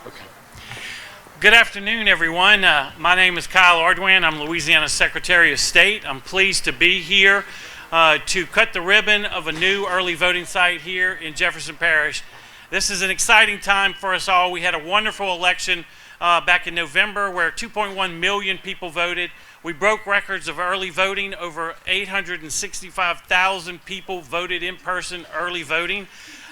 Okay. Good afternoon, everyone. My name is Kyle Ardwan. I'm Louisiana's Secretary of State. I'm pleased to be here to cut the ribbon of a new early voting site here in Jefferson Parish. This is an exciting time for us all. We had a wonderful election back in November where 2.1 million people voted. We broke records of early voting. Over 865,000 people voted in person early voting.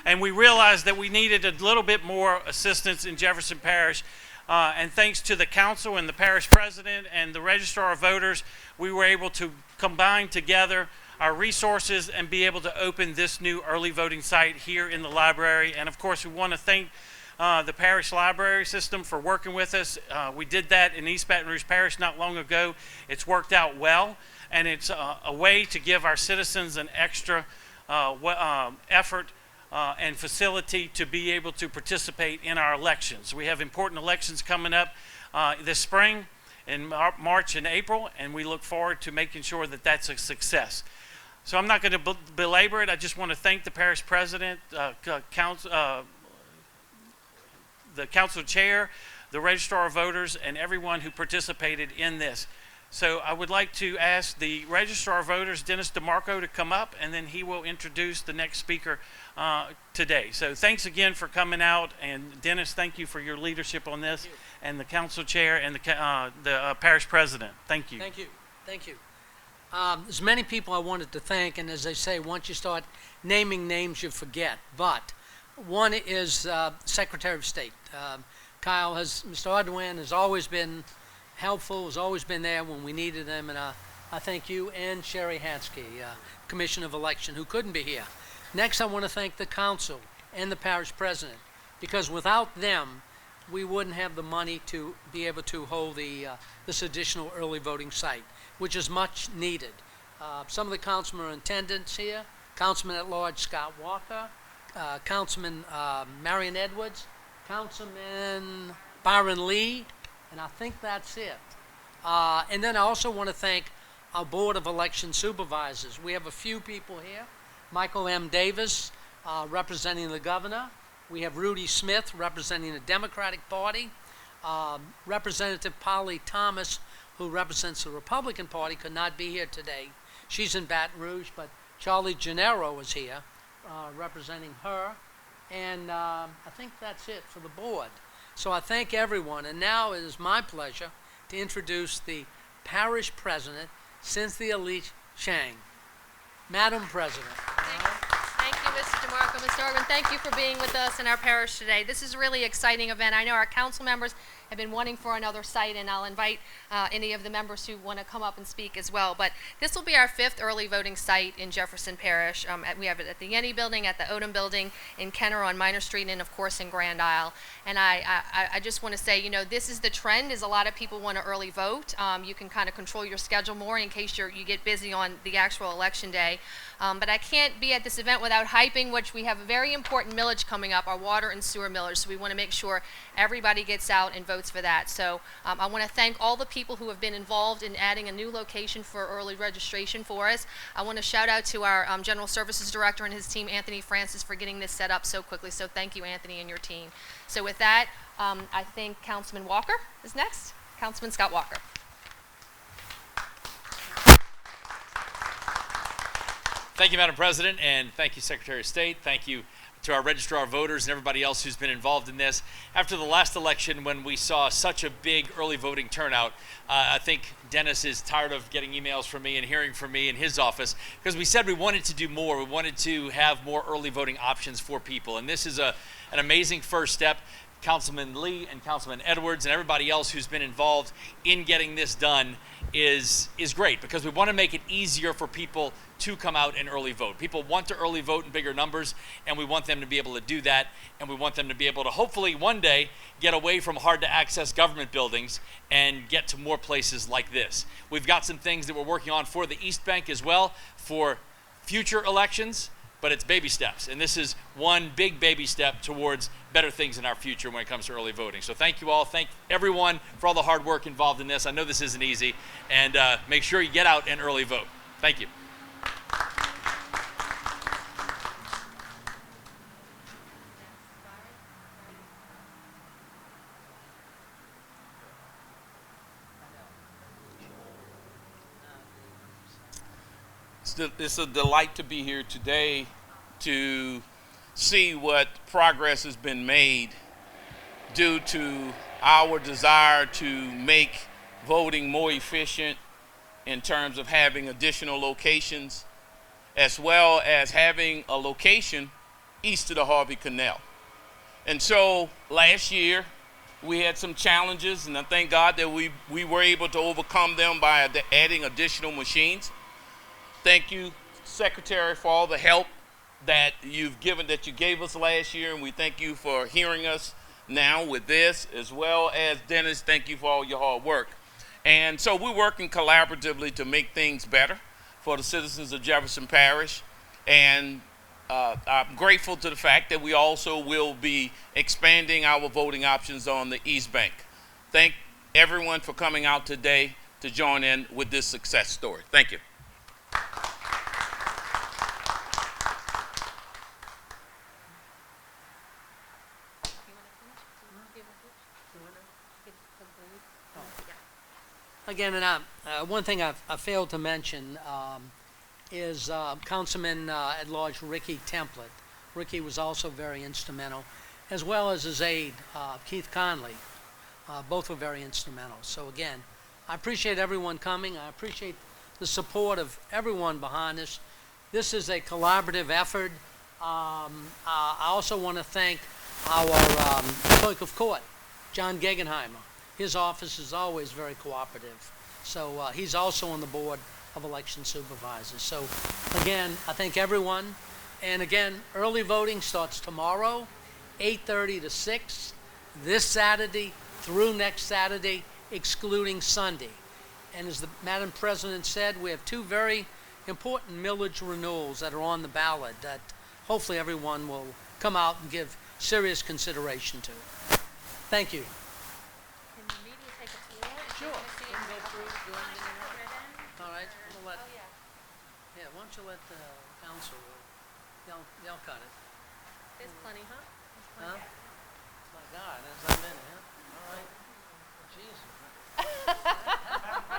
And we realized that we needed a little bit more assistance in Jefferson Parish. And thanks to the council and the parish president and the registrar of voters, we were able to combine together our resources and be able to open this new early voting site here in the library. And of course, we want to thank the parish library system for working with us. We did that in East Baton Rouge Parish not long ago. It's worked out well, and it's a way to give our citizens an extra effort and facility to be able to participate in our elections. We have important elections coming up this spring in March and April, and we look forward to making sure that that's a success. So I'm not going to belabor it. I just want to thank the parish president, the council chair, the registrar of voters, and everyone who participated in this. So I would like to ask the registrar of voters, Dennis DeMarco, to come up, and then he will introduce the next speaker today. So thanks again for coming out, and Dennis, thank you for your leadership on this, and the council chair and the parish president. Thank you. Thank you. Thank you. There's many people I wanted to thank, and as they say, once you start naming names, you forget. But one is Secretary of State. Mr. Ardwan has always been helpful, has always been there when we needed them, and I thank you and Sherry Hansky, Commissioner of Election, who couldn't be here. Next, I want to thank the council and the parish president, because without them, we wouldn't have the money to be able to hold this additional early voting site, which is much needed. Some of the councilmen are in attendance here. Councilman at Large Scott Walker, Councilman Marion Edwards, Councilman Byron Lee, and I think that's it. And then I also want to thank our Board of Election Supervisors. We have a few people here. Michael M. Davis, representing the governor. We have Rudy Smith, representing the Democratic Party. Representative Polly Thomas, who represents the Republican Party, could not be here today. She's in Baton Rouge, but Charlie Gennaro is here, representing her. And I think that's it for the board. So I thank everyone, and now it is my pleasure to introduce the parish president, Cynthia Lee Chang. Madam President. Thank you, Mr. DeMarco. Mr. Ardwan, thank you for being with us in our parish today. This is a really exciting event. I know our council members have been wanting for another site, and I'll invite any of the members who want to come up and speak as well. But this will be our 5th early voting site in Jefferson Parish. We have it at the Yenny Building, at the Odom Building, in Kenner on Minor Street, and of course in Grand Isle. And I just want to say, you know, this is the trend, is a lot of people want to early vote. You can kind of control your schedule more in case you get busy on the actual election day. But I can't be at this event without hyping, which we have a very important millage coming up, our water and sewer millage. So we want to make sure everybody gets out and votes for that. So I want to thank all the people who have been involved in adding a new location for early registration for us. I want to shout out to our General Services Director and his team, Anthony Francis, for getting this set up so quickly. So thank you, Anthony, and your team. So with that, I think Councilman Walker is next. Councilman Scott Walker. Thank you, Madam President, and thank you, Secretary of State. Thank you to our registrar of voters and everybody else who's been involved in this. After the last election, when we saw such a big early voting turnout, I think Dennis is tired of getting emails from me and hearing from me in his office, because we said we wanted to do more. We wanted to have more early voting options for people, and this is an amazing first step. Councilman Lee and Councilman Edwards and everybody else who's been involved in getting this done is great, because we want to make it easier for people to come out and early vote. People want to early vote in bigger numbers, and we want them to be able to do that, and we want them to be able to hopefully one day get away from hard to access government buildings and get to more places like this. We've got some things that we're working on for the East Bank as well for future elections, but it's baby steps, and this is one big baby step towards better things in our future when it comes to early voting. So thank you all. Thank everyone for all the hard work involved in this. I know this isn't easy, and make sure you get out and early vote. Thank you. It's a delight to be here today to see what progress has been made due to our desire to make voting more efficient in terms of having additional locations, as well as having a location east of the Harvey Canal. And so last year we had some challenges, and I thank God that we were able to overcome them by adding additional machines. Thank you, Secretary, for all the help that you gave us last year, and we thank you for hearing us now with this, as well as Dennis, thank you for all your hard work. And so we're working collaboratively to make things better for the citizens of Jefferson Parish. And I'm grateful to the fact that we also will be expanding our voting options on the East Bank. Thank everyone for coming out today to join in with this success story. Thank you. Again, and one thing I failed to mention is Councilman at Large Ricky Templet. Ricky was also very instrumental, as well as his aide, Keith Conley. Both were very instrumental. So again, I appreciate everyone coming. I appreciate the support of everyone behind this. This is a collaborative effort. I also want to thank our clerk of court, John Gegenheimer. His office is always very cooperative. So he's also on the board of election supervisors. So again, I thank everyone. And again, early voting starts tomorrow, 8:30 to 6, this Saturday through next Saturday, excluding Sunday. And as the Madam President said, we have two very important millage renewals that are on the ballot that hopefully everyone will come out and give serious consideration to. Thank you. Can the media take a tour? Sure. All right, I'm gonna let, yeah, why don't you let the council, they'll cut it. There's plenty, huh? Huh? My God, has that been, huh? All right. Jesus.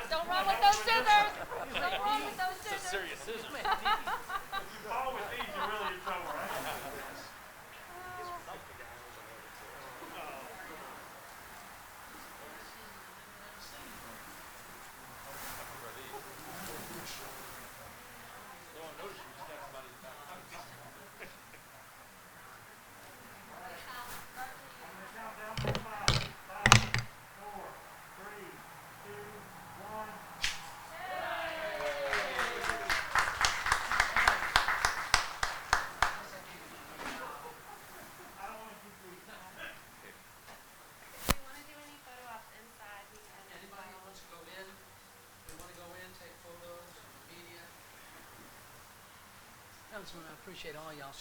Don't run with those scissors. Don't run with those scissors. Serious scissors. All with these, you're really in trouble, right? Anybody who wants to go in, they want to go in, take photos, media. Councilman, I appreciate all y'all